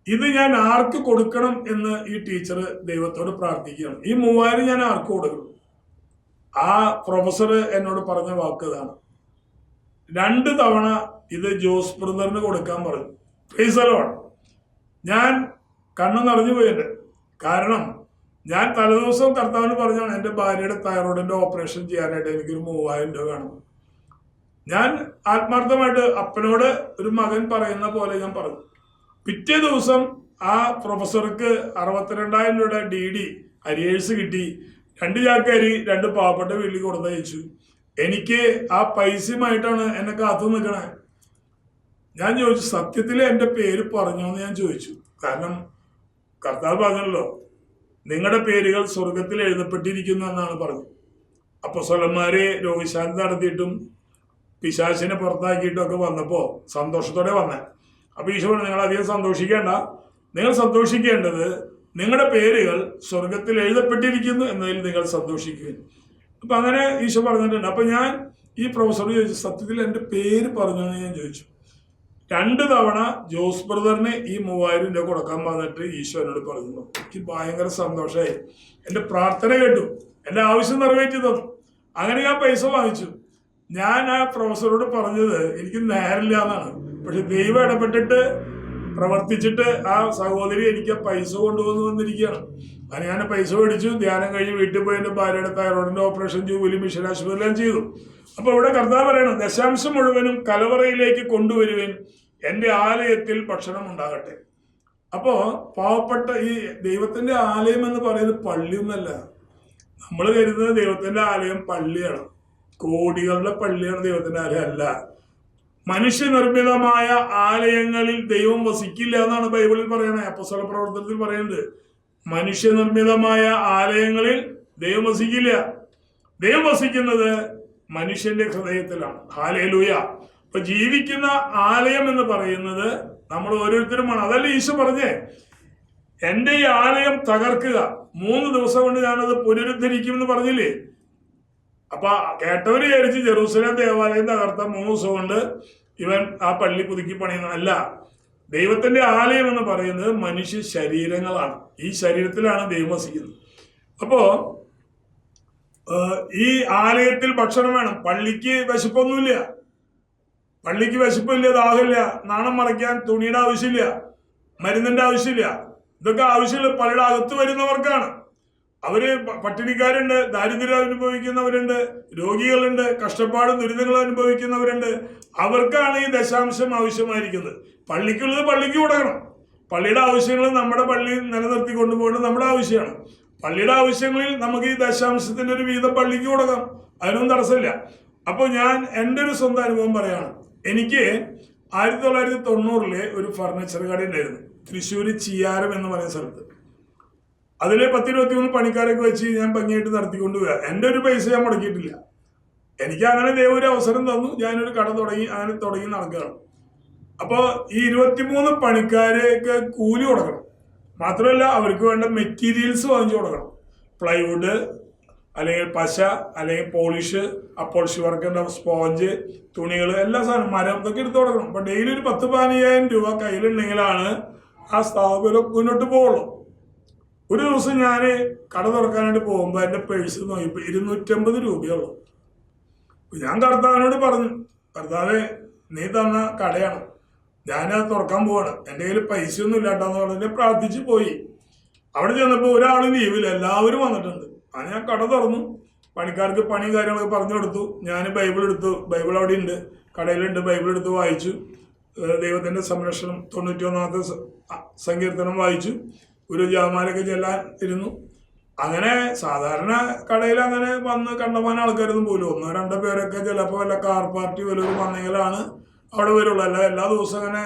ഇത് ഞാൻ ആർക്ക് കൊടുക്കണം എന്ന് ഈ ടീച്ചർ ദൈവത്തോട് പ്രാർത്ഥിക്കുകയാണ്. ഈ 3,000 ഞാൻ ആർക്ക് കൊടുക്കണം? ആ പ്രൊഫസർ എന്നോട് പറഞ്ഞ വാക്ക് ഇതാണ്. 2 തവണ ഇത് ജോസ് ബ്രദറിന് കൊടുക്കാൻ പറഞ്ഞു. Price the Lord. ഞാൻ കണ്ണു നിറഞ്ഞു പോയിട്ട്, കാരണം ഞാൻ തലേദിവസം കർത്താവിന് പറഞ്ഞാണ് എന്റെ ഭാര്യയുടെ തൈറോയിഡിന്റെ ഓപ്പറേഷൻ ചെയ്യാനായിട്ട് എനിക്കൊരു 3,000 രൂപ വേണം. ഞാൻ ആത്മാർത്ഥമായിട്ട് അപ്പനോട് ഒരു മകൻ പറയുന്ന പോലെ ഞാൻ പറഞ്ഞു. പിറ്റേ ദിവസം ആ പ്രൊഫസർക്ക് 62,000 രൂപയുടെ DD അരിയേഴ്സ് കിട്ടി. 2 ചാക്ക് അരി 2 പാവപ്പെട്ട വീട്ടിൽ കൊടുത്തയച്ചു. എനിക്ക് ആ പൈസയുമായിട്ടാണ് എന്നെ കാത്തു നിൽക്കണേ. ഞാൻ ചോദിച്ചു, സത്യത്തിൽ എന്റെ പേര് പറഞ്ഞോ എന്ന് ഞാൻ ചോദിച്ചു. കാരണം കർത്താവ് പറഞ്ഞല്ലോ, നിങ്ങളുടെ പേരുകൾ സ്വർഗത്തിൽ എഴുതപ്പെട്ടിരിക്കുന്നു എന്നാണ് പറഞ്ഞത്. അപ്പോസ്തലന്മാരെ രോഗശാന്തി നടത്തിയിട്ടും പിശാചിനെ പുറത്താക്കിയിട്ടും ഒക്കെ വന്നപ്പോ സന്തോഷത്തോടെ വന്നേ. അപ്പൊ ഈശോ പറഞ്ഞു, നിങ്ങൾ അധികം സന്തോഷിക്കേണ്ട, നിങ്ങൾ സന്തോഷിക്കേണ്ടത് നിങ്ങളുടെ പേരുകൾ സ്വർഗത്തിൽ എഴുതപ്പെട്ടിരിക്കുന്നു എന്നതിൽ നിങ്ങൾ സന്തോഷിക്കുക. അപ്പൊ അങ്ങനെ ഈശോ പറഞ്ഞിട്ടുണ്ട്. അപ്പൊ ഞാൻ ഈ പ്രൊഫസറോട് ചോദിച്ചു, സത്യത്തിൽ എന്റെ പേര് പറഞ്ഞു എന്ന് ഞാൻ ചോദിച്ചു. 2 തവണ ജോസ് ബ്രദറിന് ഈ 3,000 രൂപ കൊടുക്കാൻ വന്നിട്ട് ഈശോ എന്നോട് പറഞ്ഞു. എനിക്ക് ഭയങ്കര സന്തോഷമായി. എന്റെ പ്രാർത്ഥന കേട്ടു, എന്റെ ആവശ്യം നിറവേറ്റി തന്നു. അങ്ങനെ ഞാൻ പൈസ വാങ്ങിച്ചു. ഞാൻ ആ പ്രൊഫസറോട് പറഞ്ഞത് എനിക്ക് നേരില്ല എന്നാണ്. പക്ഷെ ദൈവം ഇടപെട്ടിട്ട് പ്രവർത്തിച്ചിട്ട് ആ സഹോദരി എനിക്ക് ആ പൈസ കൊണ്ടുവന്ന് വന്നിരിക്കുകയാണ്. അത് ഞാൻ പൈസ മേടിച്ചു. ധ്യാനം കഴിഞ്ഞ് വീട്ടിൽ പോയി എന്റെ ഭാര്യയുടെ തൈറോയിഡിന്റെ ഓപ്പറേഷൻ ജൂബിലി മിഷൻ ആശുപത്രിയെല്ലാം ചെയ്തു. അപ്പൊ ഇവിടെ കർത്താവ് പറയണം, ദശാംശം മുഴുവനും കലവറയിലേക്ക് കൊണ്ടുവരുവാൻ എന്റെ ആലയത്തിൽ ഭക്ഷണം ഉണ്ടാകട്ടെ. അപ്പോ പാവപ്പെട്ട ഈ ദൈവത്തിന്റെ ആലയം എന്ന് പറയുന്നത് പള്ളിയൊന്നല്ല. നമ്മൾ കരുതുന്നത് ദൈവത്തിന്റെ ആലയം പള്ളിയാണ്, കോടികളുടെ പള്ളിയാണ് ദൈവത്തിന്റെ ആലയം. അല്ല, മനുഷ്യനിർമ്മിതമായ ആലയങ്ങളിൽ ദൈവം വസിക്കില്ല എന്നാണ് ബൈബിളിൽ പറയണേ. അപ്പോസ്തല പ്രവർത്തനത്തിൽ പറയുന്നത്, മനുഷ്യനിർമ്മിതമായ ആലയങ്ങളിൽ ദൈവം വസിക്കില്ല. ദൈവം വസിക്കുന്നത് മനുഷ്യന്റെ ഹൃദയത്തിലാണ്. ഹല്ലേലൂയ. അപ്പൊ ജീവിക്കുന്ന ആലയം എന്ന് പറയുന്നത് നമ്മൾ ഓരോരുത്തരുമാണ്. അതല്ല ഈശോ പറഞ്ഞേ, എന്റെ ഈ ആലയം തകർക്കുക, 3 ദിവസം കൊണ്ട് ഞാനത് പുനരുദ്ധരിക്കുമെന്ന് പറഞ്ഞില്ലേ? അപ്പൊ കേട്ടവര് വിചാരിച്ച് ജെറൂസലേം ദേവാലയം തകർത്ത 3 ദിവസം കൊണ്ട് ഇവൻ ആ പള്ളി പുതുക്കി പണിയുന്ന അല്ല. ദൈവത്തിന്റെ ആലയം എന്ന് പറയുന്നത് മനുഷ്യ ശരീരങ്ങളാണ്. ഈ ശരീരത്തിലാണ് ദൈവം വസിക്കുന്നത്. അപ്പോ ഈ ആലയത്തിൽ ഭക്ഷണം വേണം. പള്ളിക്ക് വിശപ്പൊന്നുമില്ല, പള്ളിക്ക് വിശപ്പില്ല, ദാഹമില്ല, നാണം മറയ്ക്കാൻ തുണിയുടെ ആവശ്യമില്ല, മരുന്നിന്റെ ആവശ്യമില്ല. ഇതൊക്കെ ആവശ്യമില്ല പള്ളിയുടെ അകത്ത് വരുന്നവർക്കാണ്. അവര് പട്ടിണിക്കാരുണ്ട്, ദാരിദ്ര്യം അനുഭവിക്കുന്നവരുണ്ട്, രോഗികളുണ്ട്, കഷ്ടപ്പാടും ദുരിതങ്ങളും അനുഭവിക്കുന്നവരുണ്ട്. അവർക്കാണ് ഈ ദശാംശം ആവശ്യമായിരിക്കുന്നത്. പള്ളിക്കുള്ളത് പള്ളിക്ക് കൊടുക്കണം. പള്ളിയുടെ ആവശ്യങ്ങൾ നമ്മുടെ പള്ളി നിലനിർത്തി കൊണ്ടുപോകേണ്ടത് നമ്മുടെ ആവശ്യമാണ്. പള്ളിയുടെ ആവശ്യങ്ങളിൽ നമുക്ക് ഈ ദശാംശത്തിന്റെ ഒരു വീതം പള്ളിക്ക് കൊടുക്കാം, അതിനൊന്നും തടസ്സമില്ല. അപ്പൊ ഞാൻ എൻ്റെ ഒരു സ്വന്തം അനുഭവം പറയാണ്. എനിക്ക് 1990 ഒരു ഫർണിച്ചർ കട ഉണ്ടായിരുന്നു, തൃശ്ശൂര് ചിയാരം എന്ന് പറയുന്ന സ്ഥലത്ത്. അതിലെ 10-23 പണിക്കാരൊക്കെ വെച്ച് ഞാൻ ഭംഗിയായിട്ട് നടത്തിക്കൊണ്ടുപോവുക. എൻ്റെ ഒരു പൈസ ഞാൻ മുടക്കിയിട്ടില്ല. എനിക്ക് അങ്ങനെ ദൈവം ഒരു അവസരം തന്നു, ഞാനൊരു കട തുടങ്ങി, അങ്ങനെ തുടങ്ങി നടക്കുകയാണ്. അപ്പോൾ ഈ 23 പണിക്കാർക്ക് കൂലി കൊടുക്കണം. മാത്രമല്ല അവർക്ക് വേണ്ട മെറ്റീരിയൽസ് വാങ്ങിച്ചു കൊടുക്കണം. പ്ലൈവുഡ്, അല്ലെങ്കിൽ പശ, അല്ലെങ്കിൽ പോളിഷ്, അപ്പോളിഷ് വർക്കിൻ്റെ സ്പോഞ്ച്, തുണികൾ, എല്ലാ സാധനം, മരം, ഇതൊക്കെ എടുത്ത് കൊടുക്കണം. അപ്പം ഡെയിലി ഒരു 10-15,000 രൂപ കയ്യിലുണ്ടെങ്കിലാണ് ആ സ്ഥാപനം മുന്നോട്ട് പോവുള്ളൂ. ഒരു ദിവസം ഞാൻ കട തുറക്കാനായിട്ട് പോകുമ്പോൾ എൻ്റെ പേഴ്സ് നോക്കിയപ്പോൾ 250 രൂപയുള്ളൂ. ഞാൻ കർത്താവിനോട് പറഞ്ഞു, കർത്താവേ, നീ തന്ന കടയാണ്, ഞാനത് തുറക്കാൻ പോവാണ്, എൻ്റെ കയ്യിൽ പൈസയൊന്നും ഇല്ലാട്ടാന്ന് പറഞ്ഞിട്ട് പ്രാർത്ഥിച്ച് പോയി. അവിടെ ചെന്നപ്പോൾ ഒരാൾ ലീവില്ല, എല്ലാവരും വന്നിട്ടുണ്ട്. അത് ഞാൻ കട തുറന്നു, പണിക്കാർക്ക് പണിയും കാര്യങ്ങളൊക്കെ പറഞ്ഞു കൊടുത്തു. ഞാൻ ബൈബിൾ എടുത്തു, ബൈബിൾ അവിടെ ഉണ്ട്, കടയിലുണ്ട്, ബൈബിൾ എടുത്ത് വായിച്ചു. ദൈവത്തിൻ്റെ സംരക്ഷണം 91-ാമത്തെ സങ്കീർത്തനം വായിച്ചു. ഒരു ജപമാലയൊക്കെ ചെല്ലാൻ ഇരുന്നു. അങ്ങനെ സാധാരണ കടയിൽ അങ്ങനെ വന്ന് കണ്ടമാനം ആൾക്കാരൊന്നും പോലും 1-2 പേരൊക്കെ ചിലപ്പോൾ വല്ല കാർ പാർട്ടി വല്ലതും വന്നെങ്കിലാണ് അവിടെ വരുള്ളൂ. അല്ല എല്ലാ ദിവസവും അങ്ങനെ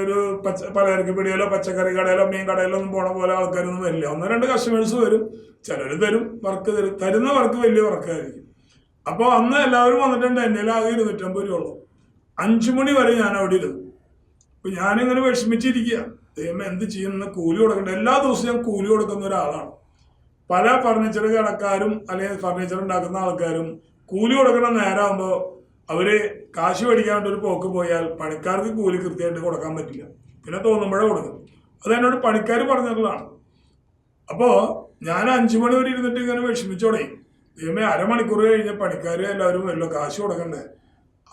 ഒരു പലചരക്ക് പിടിയിലോ പച്ചക്കറി കടയിലോ മീൻ കടയിലോ ഒന്നും പോണ പോലെ ആൾക്കാരൊന്നും വരില്ല. 1-2 കസ്റ്റമേഴ്സ് വരും, ചിലർ തരും, വർക്ക് തരും, തരുന്ന വർക്ക് വലിയ വർക്കായിരിക്കും. അപ്പോൾ അന്ന് എല്ലാവരും വന്നിട്ടുണ്ട്. എൻ്റെ ആകെ 250 രൂപ ഉള്ളൂ. 5 മണി വരെ ഞാൻ അവിടെ ഇരുന്നു. അപ്പം ഞാനിങ്ങനെ വിഷമിച്ചിരിക്കുക, ദൈവം എന്ത് ചെയ്യുന്ന, കൂലി കൊടുക്കണ്ട. എല്ലാ ദിവസവും ഞാൻ കൂലി കൊടുക്കുന്ന ഒരാളാണ്. പല ഫർണിച്ചർ കടക്കാരും അല്ലെങ്കിൽ ഫർണിച്ചർ ഉണ്ടാക്കുന്ന ആൾക്കാരും കൂലി കൊടുക്കുന്ന നേരമാകുമ്പോൾ അവർ കാശ് മേടിക്കാൻ വേണ്ടി ഒരു പോക്ക് പോയാൽ പണിക്കാർക്ക് കൂലി കൃത്യമായിട്ട് കൊടുക്കാൻ പറ്റില്ല, പിന്നെ തോന്നുമ്പോഴേ കൊടുക്കും. അത് എന്നോട് പണിക്കാർ പറഞ്ഞിട്ടുള്ളതാണ്. അപ്പോൾ ഞാൻ 5 മണി വരെ ഇരുന്നിട്ട് ഇങ്ങനെ വിഷമിച്ചു തുടങ്ങി. ദൈവമേ, അരമണിക്കൂർ കഴിഞ്ഞ പണിക്കാർ എല്ലാവരും വല്ലോ കാശ് കൊടുക്കണ്ടേ.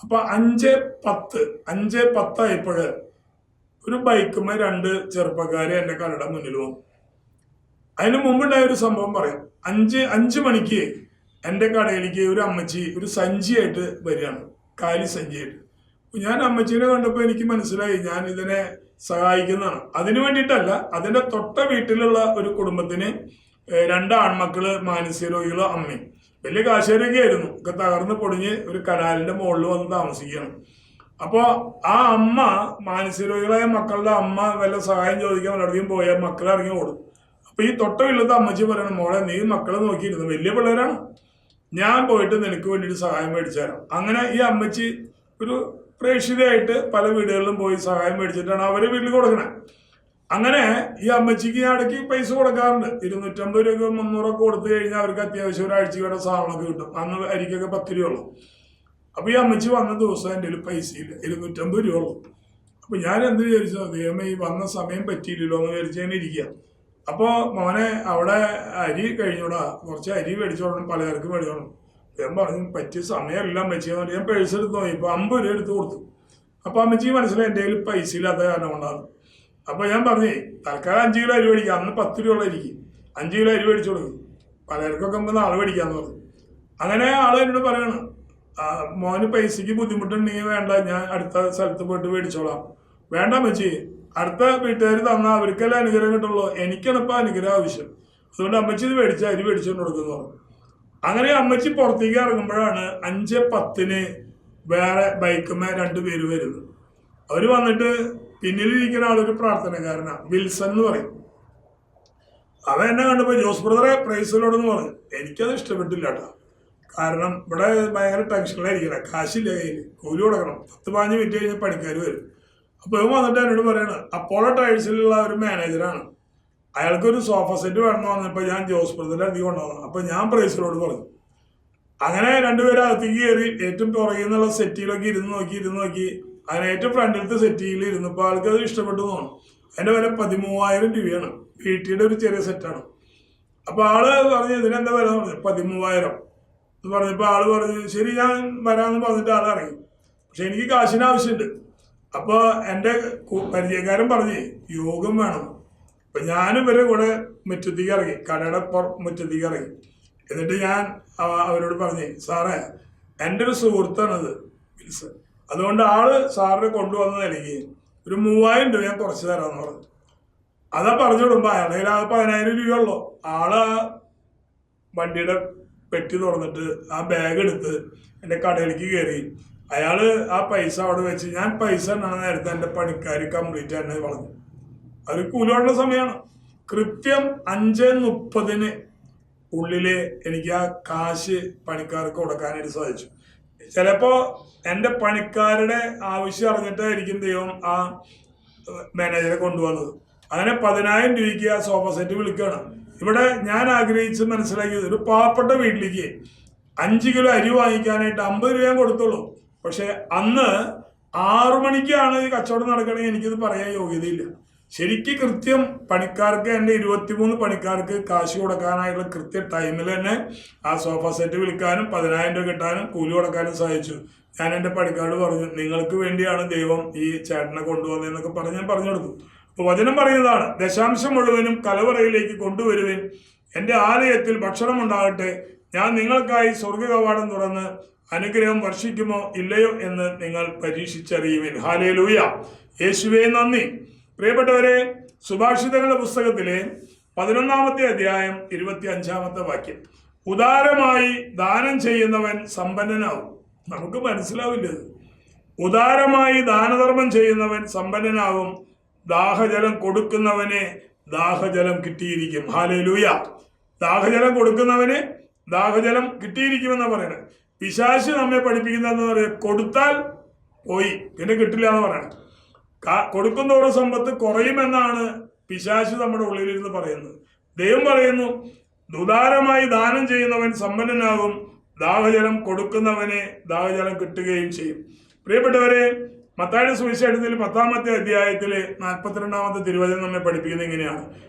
അപ്പോൾ 5:10 ആയപ്പോൾ ഒരു ബൈക്കുമ്മ 2 ചെറുപ്പക്കാർ എൻ്റെ കടയുടെ മുന്നിൽ വന്നു. അതിന് മുമ്പുണ്ടായ ഒരു സംഭവം പറയാം. 5 മണിക്ക് എൻ്റെ കടയിലേക്ക് ഒരു അമ്മച്ചി ഒരു സഞ്ചിയായിട്ട് വരികയാണ്, കാലി സഞ്ചിയായിട്ട്. ഞാൻ അമ്മച്ചീനെ കണ്ടപ്പോൾ എനിക്ക് മനസ്സിലായി ഞാൻ ഇതിനെ സഹായിക്കുന്നതാണ്. അതിനു വേണ്ടിയിട്ടല്ല, അതിൻ്റെ തൊട്ട വീട്ടിലുള്ള ഒരു കുടുംബത്തിന് 2 ആൺമക്കള് മാനസിക രോഗികളോ അമ്മയും, വലിയ കാശേരൊക്കെ ആയിരുന്നു, ഒക്കെ തകർന്ന് പൊടിഞ്ഞ് ഒരു കനാലിൻ്റെ മുകളിൽ വന്ന് താമസിക്കുകയാണ്. അപ്പോൾ ആ അമ്മ, മാനസിക രോഗികളായ മക്കളുടെ അമ്മ വല്ല സഹായം ചോദിക്കാൻ എവിടെയും പോയാൽ മക്കളെ ഇറങ്ങി ഓടും. അപ്പൊ ഈ തൊട്ട വീട്ടിലത്തെ അമ്മച്ചി പറയണം, മോളെ നീ മക്കളെ നോക്കിയിരുന്നു, വലിയ പിള്ളേരാണ്, ഞാൻ പോയിട്ട് നിനക്ക് വേണ്ടിയിട്ട് സഹായം മേടിച്ചു തരാം. അങ്ങനെ ഈ അമ്മച്ചി ഒരു പ്രേക്ഷിതയായിട്ട് പല വീടുകളിലും പോയി സഹായം മേടിച്ചിട്ടാണ് അവരെ വീട്ടിൽ കൊടുക്കണേ. അങ്ങനെ ഈ അമ്മച്ചിക്ക് ഞാൻ ഇടയ്ക്ക് പൈസ കൊടുക്കാറുണ്ട്. 250 രൂപ 300 കൊടുത്തു കഴിഞ്ഞാൽ അവർക്ക് അത്യാവശ്യം ഒരാഴ്ചയുടെ സാധനമൊക്കെ കിട്ടും. അന്ന് അരിക്കൊക്കെ 10 രൂപ ഉള്ളൂ. അപ്പൊ ഈ അമ്മച്ചി വന്ന ദിവസം എൻ്റെ കയ്യിൽ പൈസ ഇല്ല, 250 രൂപ ഉള്ളൂ. അപ്പൊ ഞാൻ എന്ത് വിചാരിച്ചു, ദൈവമേ, ഈ വന്ന സമയം പറ്റിയില്ലല്ലോ എന്ന് വിചാരിച്ചു ഞാൻ ഇരിക്കുക. അപ്പോൾ മോനെ, അവിടെ അരി കഴിഞ്ഞൂടാ, കുറച്ച് അരി മേടിച്ചോളണം, പലചരക്ക് മേടിച്ചോളണം. ഞാൻ പറഞ്ഞു, പറ്റിയ സമയമല്ല അമ്മച്ചിയെന്ന് പറഞ്ഞാൽ ഞാൻ പേഴ്സ് എടുത്ത് നോക്കി, ഇപ്പോൾ 50 രൂപ എടുത്ത് കൊടുത്തു. അപ്പോൾ അമ്മച്ചി മനസ്സിലായി എൻ്റെ കയ്യിൽ പൈസ ഇല്ലാത്ത കാരണം കൊണ്ടാണ്. അപ്പോൾ ഞാൻ പറഞ്ഞേ, തൽക്കാലം 5 കിലോ അരി മേടിക്കാം, അന്ന് 10 രൂപ ഇരിക്കും, 5 കിലോ അരി മേടിച്ചു കൊടുക്കും, പലചരക്കൊക്കെ നമുക്ക് നാളെ മേടിക്കാമെന്ന് പറഞ്ഞു. അങ്ങനെ ആൾ എന്നോട് പറയണം, മോന് പൈസക്ക് ബുദ്ധിമുട്ടുണ്ടെങ്കിൽ വേണ്ട, ഞാൻ അടുത്ത സ്ഥലത്ത് പോയിട്ട് മേടിച്ചോളാം. വേണ്ട അമ്മച്ചി, അടുത്ത വീട്ടുകാർ തന്നാൽ അവർക്കെല്ലാം അനുഗ്രഹം കിട്ടുള്ളൂ, എനിക്കാണ് ഇപ്പോൾ അനുഗ്രഹം ആവശ്യം, അതുകൊണ്ട് അമ്മച്ചി ഇത് മേടിച്ച അരി മേടിച്ചുകൊണ്ട് കൊടുക്കുന്നു പറഞ്ഞു. അങ്ങനെ അമ്മച്ചി പുറത്തേക്ക് ഇറങ്ങുമ്പോഴാണ് 5:10 വേറെ ബൈക്കുമ്മ 2 പേര് വരുന്നത്. അവർ വന്നിട്ട് പിന്നിലിരിക്കുന്ന ആളൊരു പ്രാർത്ഥനക്കാരനാണ്, വിൽസൺ എന്ന് പറയും. അവൻ എന്നെ കണ്ടപ്പോൾ, ജോസ് ബ്രദറെ പ്രൈസിലോടെന്ന് പറഞ്ഞു. എനിക്കത് ഇഷ്ടപ്പെട്ടില്ല കേട്ടോ, കാരണം ഇവിടെ ഭയങ്കര ടെൻഷനിലായിരിക്കണം, കാശില്ല കയ്യിൽ, കൂലി കൊടുക്കണം, 10-15 മിനിറ്റ് കഴിഞ്ഞ് പണിക്കാർ വരും. അപ്പോൾ ഇവൻ വന്നിട്ട് എന്നോട് പറയണം, അപ്പോളോ ടൈൽസിലുള്ള ഒരു മാനേജറാണ്, അയാൾക്കൊരു സോഫ സെറ്റ് വേണമെന്ന് പറഞ്ഞപ്പോൾ ഞാൻ ജോസ് ബ്രദറിൻ്റെ അധികം ഉണ്ടാവുന്നു. അപ്പോൾ ഞാൻ പ്രൈസിലോട് പറഞ്ഞു. അങ്ങനെ 2 പേരും അകത്തേക്ക് കയറി ഏറ്റവും പുറകിൽ നിന്നുള്ള സെറ്റിയിലൊക്കെ ഇരുന്ന് നോക്കി അങ്ങനെ ഏറ്റവും ഫ്രണ്ടിലത്തെ സെറ്റിയിൽ ഇരുന്നപ്പോൾ ആൾക്ക് അത് ഇഷ്ടപ്പെട്ടു തോന്നും. അതിൻ്റെ വില 13,000 രൂപയാണ്, വീട്ടിയുടെ ഒരു ചെറിയ സെറ്റാണ്. അപ്പോൾ ആള് പറഞ്ഞു, ഇതിനെന്താ വില എന്ന് പറഞ്ഞു. 13,000 എന്ന് പറഞ്ഞപ്പോൾ ആള് പറഞ്ഞു, ശരി ഞാൻ വരാമെന്ന് പറഞ്ഞിട്ട് ആൾ ഇറങ്ങി. പക്ഷെ എനിക്ക് കാശിന് ആവശ്യമുണ്ട്. അപ്പോൾ എൻ്റെ പരിചയക്കാരൻ പറഞ്ഞേ, യോഗം വേണം. അപ്പം ഞാനും ഇവരെ കൂടെ മുറ്റത്തേക്ക് ഇറങ്ങി, കടയുടെ മുറ്റത്തേക്ക് ഇറങ്ങി. എന്നിട്ട് ഞാൻ അവരോട് പറഞ്ഞേ, സാറേ, എൻ്റെ ഒരു സുഹൃത്താണത് വിൽസൺ, അതുകൊണ്ട് ആള് സാറിനെ കൊണ്ടുവന്ന നിലയ്ക്ക് ഒരു 3,000 രൂപ ഞാൻ കുറച്ച് തരാമെന്ന് പറഞ്ഞു. അതാ പറഞ്ഞു വിടുമ്പോൾ അയാളുടെ കയ്യിൽ 10,000 രൂപയുള്ളൂ. ആള് വണ്ടിയുടെ പെട്ടി തുറന്നിട്ട് ആ ബാഗ് എടുത്ത് എൻ്റെ കടയിലേക്ക് കയറി. അയാള് ആ പൈസ അവിടെ വെച്ച്, ഞാൻ പൈസ എന്നാണ് നേരത്തെ എൻ്റെ പണിക്കാർ കംപ്ലീറ്റ് തന്നെ പറഞ്ഞു. അത് കൂലോടുള്ള സമയമാണ്. കൃത്യം 5:30 ഉള്ളില് എനിക്ക് ആ കാശ് പണിക്കാർക്ക് കൊടുക്കാനായിട്ട് സാധിച്ചു. ചിലപ്പോ എൻ്റെ പണിക്കാരുടെ ആവശ്യം അറിഞ്ഞിട്ടായിരിക്കും ദൈവം ആ മാനേജറെ കൊണ്ടുവന്നത്. അങ്ങനെ 10,000 രൂപയ്ക്ക് ആ സോഫ സെറ്റ് വിളിക്കുകയാണ്. ഇവിടെ ഞാൻ ആഗ്രഹിച്ച് മനസ്സിലാക്കിയത്, ഒരു പാവപ്പെട്ട വീട്ടിലേക്ക് 5 കിലോ അരി വാങ്ങിക്കാനായിട്ട് 50 രൂപ ഞാൻ കൊടുത്തുള്ളൂ. പക്ഷെ അന്ന് 6 മണിക്കാണ് ഈ കച്ചവടം നടക്കണമെങ്കിൽ എനിക്കിത് പറയാൻ യോഗ്യതയില്ല. ശരിക്ക് കൃത്യം പണിക്കാർക്ക്, എൻ്റെ 23 പണിക്കാർക്ക് കാശ് കൊടുക്കാനായിട്ടുള്ള കൃത്യ ടൈമിൽ തന്നെ ആ സോഫ സെറ്റ് വിൽക്കാനും 10,000 രൂപ കിട്ടാനും കൂലി കൊടുക്കാനും സാധിച്ചു. ഞാൻ എൻ്റെ പണിക്കാരോട് പറഞ്ഞു, നിങ്ങൾക്ക് വേണ്ടിയാണ് ദൈവം ഈ ചേട്ടനെ കൊണ്ടുവന്നതെന്നൊക്കെ പറഞ്ഞ് ഞാൻ പറഞ്ഞു കൊടുത്തു. അപ്പോൾ വചനം പറയുന്നതാണ്, ദശാംശം മുഴുവനും കലവറയിലേക്ക് കൊണ്ടുവരുവിൻ, എൻ്റെ ആലയത്തിൽ ഭക്ഷണം ഉണ്ടാകട്ടെ, ഞാൻ നിങ്ങൾക്കായി സ്വർഗ കവാടം തുറന്ന് അനുഗ്രഹം വർഷിക്കുമോ ഇല്ലയോ എന്ന് നിങ്ങൾ പരീക്ഷിച്ചറിയുവിൻ. ഹല്ലേലൂയ, യേശുവേ നന്ദി. പ്രിയപ്പെട്ടവരെ, സുഭാഷിതങ്ങളുടെ പുസ്തകത്തിലെ 11-ാമത്തെ അധ്യായം 25-ാമത്തെ വാക്യം, ഉദാരമായി ദാനം ചെയ്യുന്നവൻ സമ്പന്നനാവും. നമുക്ക് മനസ്സിലാവില്ല. ഉദാരമായി ദാനധർമ്മം ചെയ്യുന്നവൻ സമ്പന്നനാവും, ദാഹജലം കൊടുക്കുന്നവനെ ദാഹജലം കിട്ടിയിരിക്കും. ഹല്ലേലൂയ, ദാഹജലം കൊടുക്കുന്നവന് ദാഹജലം കിട്ടിയിരിക്കുമെന്നാണ് പറയുന്നത്. പിശാച് നമ്മെ പഠിപ്പിക്കുന്നതെന്ന് പറയുന്നത്, കൊടുത്താൽ പോയി പിന്നെ കിട്ടില്ല എന്ന് പറയണം. കൊടുക്കുന്നവരുടെ സമ്പത്ത് കുറയുമെന്നാണ് പിശാച് നമ്മുടെ ഉള്ളിലിരുന്ന് പറയുന്നത്. ദൈവം പറയുന്നു, ഉദാരമായി ദാനം ചെയ്യുന്നവൻ സമ്പന്നനാകും, ദാഹജലം കൊടുക്കുന്നവനെ ദാഹജലം കിട്ടുകയും ചെയ്യും. പ്രിയപ്പെട്ടവരെ, മത്തായിയുടെ സുവിശേഷത്തിൽ 10-ാമത്തെ അധ്യായത്തിലെ 42-ാമത്തെ തിരുവചനം നമ്മെ പഠിപ്പിക്കുന്നത് ഇങ്ങനെയാണ്,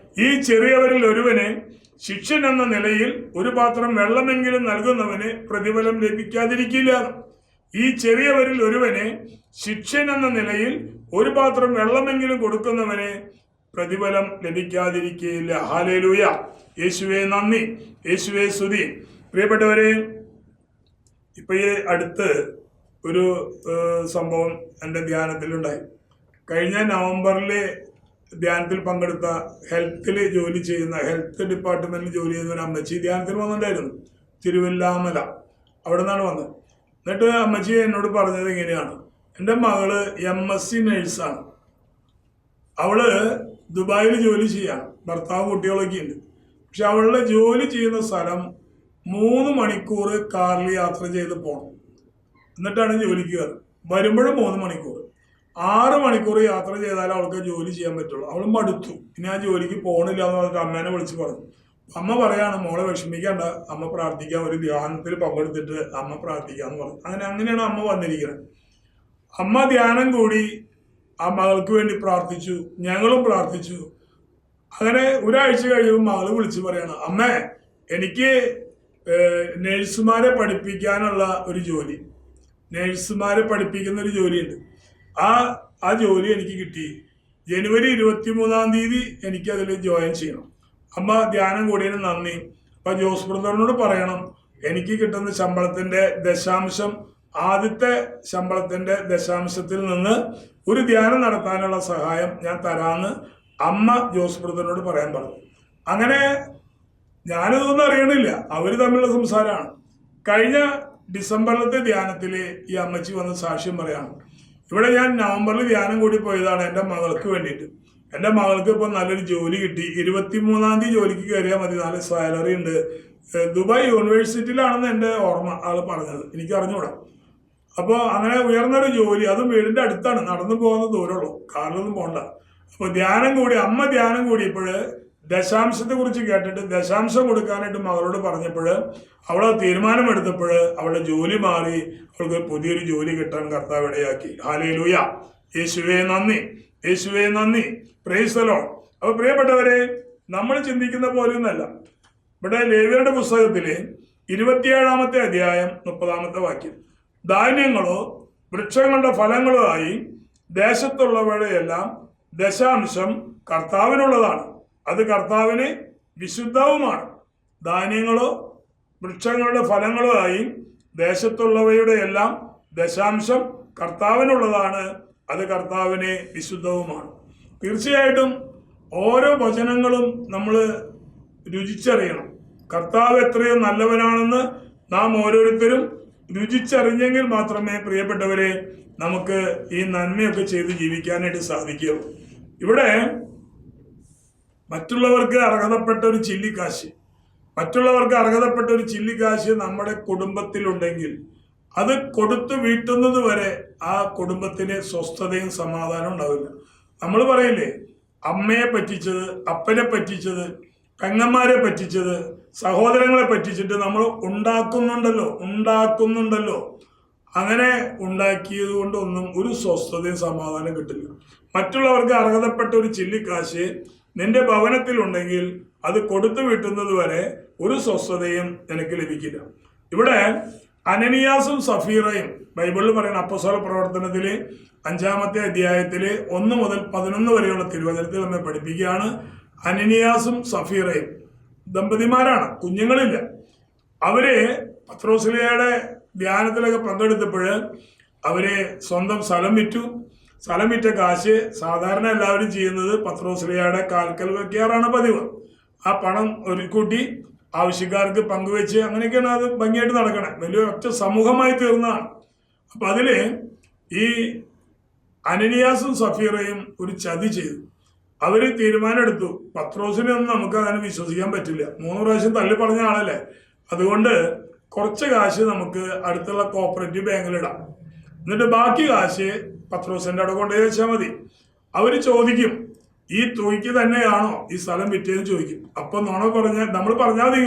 ഈ ചെറിയവരിൽ ഒരുവനെ ശിഷ്യൻ എന്ന നിലയിൽ ഒരു പാത്രം വെള്ളമെങ്കിലും നൽകുന്നവന് പ്രതിഫലം ലഭിക്കാതിരിക്കില്ല. ഈ ചെറിയവരിൽ ഒരുവനെ ശിഷ്യൻ എന്ന നിലയിൽ ഒരു പാത്രം വെള്ളമെങ്കിലും കൊടുക്കുന്നവന് പ്രതിഫലം ലഭിക്കാതിരിക്കുകയില്ല. ഹല്ലേലൂയ, യേശുവേ നന്ദി, യേശുവേ സ്തുതി. പ്രിയപ്പെട്ടവരെ, ഇപ്പൊ ഈ അടുത്ത് ഒരു സംഭവം എൻ്റെ ധ്യാനത്തിലുണ്ടായി. കഴിഞ്ഞ നവംബറിലെ ധ്യാനത്തിൽ പങ്കെടുത്ത ഹെൽത്തിൽ ജോലി ചെയ്യുന്ന, ഹെൽത്ത് ഡിപ്പാർട്ട്മെന്റിൽ ജോലി ചെയ്യുന്ന ഒരു അമ്മച്ചി ധ്യാനത്തിൽ വന്നിട്ടുണ്ടായിരുന്നു. തിരുവല്ലാമല, അവിടെ നിന്നാണ് വന്നത്. എന്നിട്ട് അമ്മച്ചി എന്നോട് പറഞ്ഞത് ഇങ്ങനെയാണ്, എൻ്റെ മകള് MSc നേഴ്സാണ്, അവള് ദുബായിൽ ജോലി ചെയ്യാണ്, ഭർത്താവ് കുട്ടികളൊക്കെ ഉണ്ട്. പക്ഷെ അവളുടെ ജോലി ചെയ്യുന്ന സ്ഥലം 3 മണിക്കൂർ കാറിൽ യാത്ര ചെയ്ത് പോകണം. എന്നിട്ടാണ് ജോലിക്ക് കയറുക. വരുമ്പോഴും 3 മണിക്കൂർ, 6 മണിക്കൂർ യാത്ര ചെയ്താലേ അവൾക്ക് ജോലി ചെയ്യാൻ പറ്റുള്ളൂ. അവൾ മടുത്തു, ഇനി ആ ജോലിക്ക് പോകണില്ല എന്ന് പറഞ്ഞിട്ട് അമ്മേനെ വിളിച്ച് പറഞ്ഞു. അമ്മ പറയാണ്, മോളെ വിഷമിക്കണ്ട, അമ്മ പ്രാർത്ഥിക്കാം, ഒരു ധ്യാനത്തിൽ പങ്കെടുത്തിട്ട് അമ്മ പ്രാർത്ഥിക്കാന്ന് പറഞ്ഞു. അങ്ങനെയാണ് അമ്മ വന്നിരിക്കുന്നത്. അമ്മ ധ്യാനം കൂടി ആ മകൾക്ക് വേണ്ടി പ്രാർത്ഥിച്ചു, ഞങ്ങളും പ്രാർത്ഥിച്ചു. അങ്ങനെ ഒരാഴ്ച കഴിയുമ്പോൾ മകള് വിളിച്ച് പറയാണ്, അമ്മേ, എനിക്ക് നേഴ്സുമാരെ പഠിപ്പിക്കാനുള്ള ഒരു ജോലി, നേഴ്സുമാരെ പഠിപ്പിക്കുന്ന ഒരു ജോലിയുണ്ട്. ആ ജോലി എനിക്ക് കിട്ടി. ജനുവരി 23-ാം തീയതി എനിക്ക് അതിൽ ജോയിൻ ചെയ്യണം. അമ്മ ധ്യാനം കൂടിയതിന് നന്ദി. അപ്പൊ ജോസ് ബ്രദറിനോട് പറയണം, എനിക്ക് കിട്ടുന്ന ശമ്പളത്തിന്റെ ദശാംശം, ആദ്യത്തെ ശമ്പളത്തിന്റെ ദശാംശത്തിൽ നിന്ന് ഒരു ധ്യാനം നടത്താനുള്ള സഹായം ഞാൻ തരാമെന്ന് അമ്മ ജോസ് ബ്രദറിനോട് പറയാൻ പറഞ്ഞു. അങ്ങനെ ഞാനിതൊന്നും അറിയണില്ല, അവര് തമ്മിലുള്ള സംസാരമാണ്. കഴിഞ്ഞ ഡിസംബറിലത്തെ ധ്യാനത്തില് ഈ അമ്മച്ചി വന്ന് സാക്ഷ്യം പറയാണ്, ഇവിടെ ഞാൻ നവംബറിൽ ധ്യാനം കൂടി പോയതാണ് എൻ്റെ മകൾക്ക് വേണ്ടിയിട്ട്. എൻ്റെ മകൾക്ക് ഇപ്പം നല്ലൊരു ജോലി കിട്ടി. 23-ാം തീയതി ജോലിക്ക് കയറിയാൽ മതി, നല്ല സാലറി ഉണ്ട്. ദുബായ് യൂണിവേഴ്സിറ്റിയിലാണെന്ന് എൻ്റെ ഓർമ്മ ആൾ പറഞ്ഞത്, എനിക്ക് അറിഞ്ഞൂടാ. അപ്പോൾ അങ്ങനെ ഉയർന്നൊരു ജോലി, അതും വീടിൻ്റെ അടുത്താണ്, നടന്നു പോകുന്ന ദൂരമുള്ളൂ, കാറിലൊന്നും പോകണ്ട. അപ്പോൾ ധ്യാനം കൂടി, അമ്മ ധ്യാനം കൂടിയപ്പോൾ ദശാംശത്തെ കുറിച്ച് കേട്ടിട്ട് ദശാംശം കൊടുക്കാനായിട്ട് മകളോട് പറഞ്ഞപ്പോൾ അവളെ തീരുമാനമെടുത്തപ്പോൾ അവളുടെ ജോലി മാറി, അവൾക്ക് പുതിയൊരു ജോലി കിട്ടാൻ കർത്താവ് ഇടയാക്കി. ഹല്ലേലൂയ, യേശുവേ നന്ദി, യേശുവേ നന്ദി, പ്രൈസ് ദി ലോർഡ്. അപ്പോൾ പ്രിയപ്പെട്ടവരെ, നമ്മൾ ചിന്തിക്കുന്ന പോലെയൊന്നല്ല. ഇവിടെ ലേവ്യരുടെ പുസ്തകത്തിലെ 27-ാമത്തെ അധ്യായം 30-ാമത്തെ വാക്യം, ധാന്യങ്ങളോ വൃക്ഷങ്ങളുടെ ഫലങ്ങളോ ആയി ദേശത്തുള്ളവയുടെ എല്ലാം ദശാംശം കർത്താവിനുള്ളതാണ്, അത് കർത്താവിന് വിശുദ്ധവുമാണ്. ധാന്യങ്ങളോ വൃക്ഷങ്ങളുടെ ഫലങ്ങളോ ആയി ദേശത്തുള്ളവയുടെ എല്ലാം ദശാംശം കർത്താവിനുള്ളതാണ്, അത് കർത്താവിന് വിശുദ്ധവുമാണ്. തീർച്ചയായിട്ടും ഓരോ വചനങ്ങളും നമ്മൾ രുചിച്ചറിയണം. കർത്താവ് എത്രയോ നല്ലവനാണെന്ന് നാം ഓരോരുത്തരും രുചിച്ചറിഞ്ഞെങ്കിൽ മാത്രമേ പ്രിയപ്പെട്ടവരെ നമുക്ക് ഈ നന്മയൊക്കെ ചെയ്ത് ജീവിക്കാനായിട്ട് സാധിക്കുകയുള്ളൂ. ഇവിടെ മറ്റുള്ളവർക്ക് അർഹതപ്പെട്ട ഒരു ചില്ലിക്കാശ്, നമ്മുടെ കുടുംബത്തിലുണ്ടെങ്കിൽ അത് കൊടുത്തു വീട്ടുന്നത് വരെ ആ കുടുംബത്തിന് സ്വസ്ഥതയും സമാധാനവും ഉണ്ടാവില്ല. നമ്മൾ പറയില്ലേ, അമ്മയെ പറ്റിച്ചത്, അപ്പനെ പറ്റിച്ചത്, പെങ്ങന്മാരെ പറ്റിച്ചത്, സഹോദരങ്ങളെ പറ്റിച്ചിട്ട് നമ്മൾ ഉണ്ടാക്കുന്നുണ്ടല്ലോ. അങ്ങനെ ഉണ്ടാക്കിയത് കൊണ്ടൊന്നും ഒരു സ്വസ്ഥതയും സമാധാനം കിട്ടില്ല. മറ്റുള്ളവർക്ക് അർഹതപ്പെട്ട ഒരു ചില്ലിക്കാശ് നിന്റെ ഭവനത്തിലുണ്ടെങ്കിൽ അത് കൊടുത്തു വീട്ടുന്നത് വരെ ഒരു സ്വസ്ഥതയും നിനക്ക് ലഭിക്കില്ല. ഇവിടെ അനനിയാസും സഫീറയും ബൈബിളിൽ പറയുന്ന അപ്പോസ്തല പ്രവർത്തനത്തില് 5-ാമത്തെ അധ്യായത്തില് 1 മുതൽ 11 വരെയുള്ള തിരുവചനത്തിൽ നമ്മെ പഠിപ്പിക്കുകയാണ്. അനനിയാസും സഫീറയും ദമ്പതിമാരാണ്, കുഞ്ഞുങ്ങളില്ല. അവര് പത്രോസ്ലിഹയുടെ ധ്യാനത്തിലൊക്കെ പങ്കെടുത്തപ്പോൾ അവര് സ്വന്തം സ്ഥലം വിറ്റ കാശ് സാധാരണ എല്ലാവരും ചെയ്യുന്നത് പത്രോസ്ലിഹയുടെ കാൽക്കൽ വെക്കാറാണ് പതിവ്. ആ പണം ഒരു കൂട്ടി ആവശ്യക്കാർക്ക് പങ്കുവെച്ച് അങ്ങനെയൊക്കെയാണ് അത് ഭംഗിയായിട്ട് നടക്കണേ. വലിയ ഒറ്റ സമൂഹമായി തീർന്നതാണ്. അപ്പൊ അതില് ഈ അനനിയാസും സഫീറയും ഒരു ചതി ചെയ്തു. അവര് തീരുമാനമെടുത്തു, പത്രോസിനെ ഒന്നും നമുക്ക് അങ്ങനെ വിശ്വസിക്കാൻ പറ്റില്ല, 3 പ്രാവശ്യം തള്ളി പറഞ്ഞ ആളല്ലേ, അതുകൊണ്ട് കുറച്ച് കാശ് നമുക്ക് അടുത്തുള്ള കോപ്പറേറ്റീവ് ബാങ്കിലിടാം, എന്നിട്ട് ബാക്കി കാശ് പത്രോസിന്റെ അവിടെ കൊണ്ടുപോയി വെച്ചാൽ മതി. അവര് ചോദിക്കും, ഈ തുകയ്ക്ക് തന്നെയാണോ ഈ സ്ഥലം വിറ്റേന്ന് ചോദിക്കും. അപ്പൊ നമ്മൾ പറഞ്ഞാൽ മതി,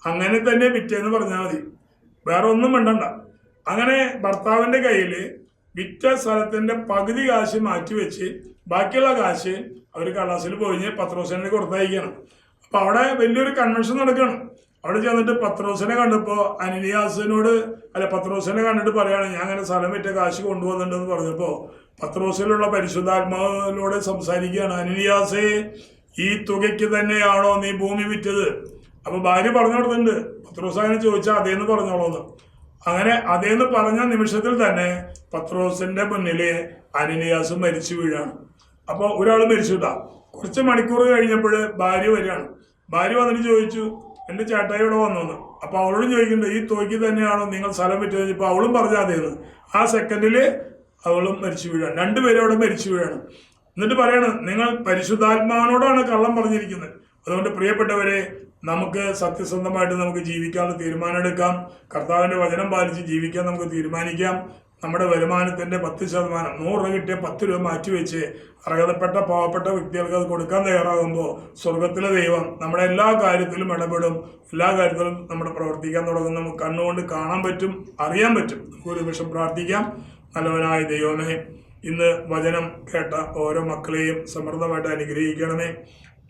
അങ്ങനെ തന്നെ വിറ്റേന്ന് പറഞ്ഞാൽ മതി, വേറെ ഒന്നും വേണ്ടണ്ട. അങ്ങനെ ഭർത്താവിന്റെ കയ്യില് വിറ്റ സ്ഥലത്തിന്റെ പകുതി കാശ് മാറ്റിവെച്ച് ബാക്കിയുള്ള കാശ് അവർ കള്ളാസിൽ പോയി പത്രോസിനെ കൊടുത്തയക്കണം. അപ്പൊ അവിടെ വലിയൊരു കൺവെൻഷൻ നടക്കണം. അവിടെ ചെന്നിട്ട് പത്രോസിനെ കണ്ടപ്പോ പത്രോസിനെ കണ്ടിട്ട് പറയാണ്, ഞാൻ അങ്ങനെ സ്ഥലം വിറ്റ കാശ് കൊണ്ടുവന്നിട്ടുണ്ടെന്ന് പറഞ്ഞപ്പോ പത്രോസിലുള്ള പരിശുദ്ധാത്മാവിനോട് സംസാരിക്കുകയാണ്, അനനിയാസേ, ഈ തുകയ്ക്ക് തന്നെയാണോ നീ ഭൂമി വിറ്റത്? അപ്പൊ ഭാര്യ പറഞ്ഞു കൊടുത്തിട്ടുണ്ട്. പത്രോസ് അങ്ങനെ ചോദിച്ചാൽ അതേന്ന് പറഞ്ഞോളൂന്ന്. അങ്ങനെ അതേന്ന് പറഞ്ഞ നിമിഷത്തിൽ തന്നെ പത്രോസിന്റെ മുന്നില് അനനിയാസ് മരിച്ചു വീഴാണ്. അപ്പൊ ഒരാൾ മരിച്ചുട്ടാ. കുറച്ച് മണിക്കൂർ കഴിഞ്ഞപ്പോൾ ഭാര്യ വരികയാണ്. ഭാര്യ വന്നിട്ട് ചോദിച്ചു, എന്റെ ചേട്ടായി ഇവിടെ വന്നു. അപ്പൊ അവളോട് ചോദിക്കുന്നുണ്ട്, ഈ തുകയ്ക്ക് തന്നെയാണോ നിങ്ങൾ സ്ഥലം വിറ്റ് കഴിഞ്ഞപ്പോൾ അവളും പറഞ്ഞ അതേന്ന്. ആ സെക്കൻഡില് അവളും മരിച്ചു വീഴാണ്. രണ്ടുപേരും അവിടെ മരിച്ചു വീഴാണ്. എന്നിട്ട് പറയാണ്, നിങ്ങൾ പരിശുദ്ധാത്മാവിനോടാണ് കള്ളം പറഞ്ഞിരിക്കുന്നത്. അതുകൊണ്ട് പ്രിയപ്പെട്ടവരെ, നമുക്ക് സത്യസന്ധമായിട്ട് നമുക്ക് ജീവിക്കാനുള്ള തീരുമാനം എടുക്കാം. കർത്താവിന്റെ വചനം പാലിച്ച് ജീവിക്കാൻ നമുക്ക് തീരുമാനിക്കാം. നമ്മുടെ വരുമാനത്തിന്റെ 10%, 100 രൂപ കിട്ടിയ 10 രൂപ മാറ്റിവെച്ച് അർഹതപ്പെട്ട പാവപ്പെട്ട വ്യക്തികൾക്ക് അത് കൊടുക്കാൻ തയ്യാറാകുമ്പോൾ സ്വർഗത്തിലെ ദൈവം നമ്മുടെ എല്ലാ കാര്യത്തിലും ഇടപെടും. എല്ലാ കാര്യത്തിലും നമ്മുടെ പ്രവർത്തിക്കാൻ തുടങ്ങും. നമുക്ക് കണ്ണുകൊണ്ട് കാണാൻ പറ്റും, അറിയാൻ പറ്റും. നമുക്ക് ഒരു നിമിഷം പ്രാർത്ഥിക്കാം. നല്ലവനായ ദൈവമേ, ഇന്ന് വചനം കേട്ട ഓരോ മക്കളെയും സമൃദ്ധമായിട്ട് അനുഗ്രഹിക്കണമേ.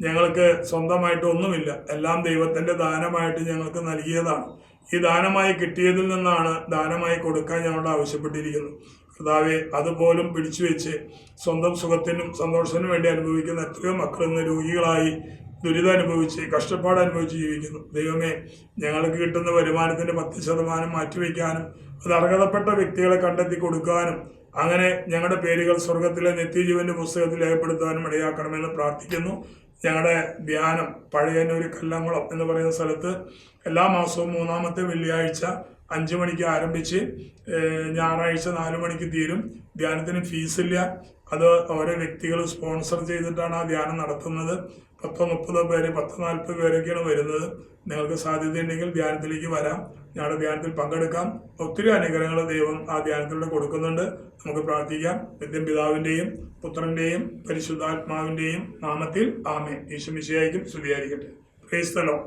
ഞങ്ങൾക്ക് സ്വന്തമായിട്ട് ഒന്നുമില്ല, എല്ലാം ദൈവത്തിന്റെ ദാനമായിട്ട് ഞങ്ങൾക്ക് നൽകിയതാണ്. ഈ ദാനമായി കിട്ടിയതിൽ നിന്നാണ് ദാനമായി കൊടുക്കാൻ ഞങ്ങളോട് ആവശ്യപ്പെട്ടിരിക്കുന്നത്. കർത്താവെ, അതുപോലും പിടിച്ചു വെച്ച് സ്വന്തം സുഖത്തിനും സന്തോഷത്തിനും വേണ്ടി അനുഭവിക്കുന്ന എത്രയോ മക്കൾ ഇന്ന് രോഗികളായി ദുരിതം അനുഭവിച്ച് കഷ്ടപ്പാട് അനുഭവിച്ച് ജീവിക്കുന്നു. ദൈവമേ, ഞങ്ങൾക്ക് കിട്ടുന്ന വരുമാനത്തിന്റെ 10% മാറ്റിവെക്കാനും അത് അർഹതപ്പെട്ട വ്യക്തികളെ കണ്ടെത്തി കൊടുക്കാനും അങ്ങനെ ഞങ്ങളുടെ പേരുകൾ സ്വർഗത്തിലെ നിത്യജീവന്റെ പുസ്തകത്തിൽ രേഖപ്പെടുത്താനും ഇടയാക്കണമെന്ന് പ്രാർത്ഥിക്കുന്നു. ഞങ്ങളുടെ ധ്യാനം പഴയന്നൂർ കല്ലംകുളം എന്ന് പറയുന്ന സ്ഥലത്ത് എല്ലാ മാസവും 3-ാമത്തെ വെള്ളിയാഴ്ച 5 മണിക്ക് ആരംഭിച്ച് ഞായറാഴ്ച 4 മണിക്ക് തീരും. ധ്യാനത്തിന് ഫീസില്ല. അത് ഓരോ വ്യക്തികൾ സ്പോൺസർ ചെയ്തിട്ടാണ് ആ ധ്യാനം നടത്തുന്നത്. 10-30 പേര് 10-40 പേരൊക്കെയാണ് വരുന്നത്. നിങ്ങൾക്ക് സാധ്യതയുണ്ടെങ്കിൽ ധ്യാനത്തിലേക്ക് വരാം, ഞങ്ങളുടെ ധ്യാനത്തിൽ പങ്കെടുക്കാം. ഒത്തിരി അനുഗ്രഹങ്ങൾ ദൈവം ആ ധ്യാനത്തിലൂടെ കൊടുക്കുന്നുണ്ട്. നമുക്ക് പ്രാർത്ഥിക്കാം. നിത്യം പിതാവിന്റെയും പുത്രന്റെയും പരിശുദ്ധാത്മാവിന്റെയും നാമത്തിൽ ആമേൻ. യേശു മിശിഹായ്ക്കും സ്തുതിയായിരിക്കട്ടെ. Price the Lord.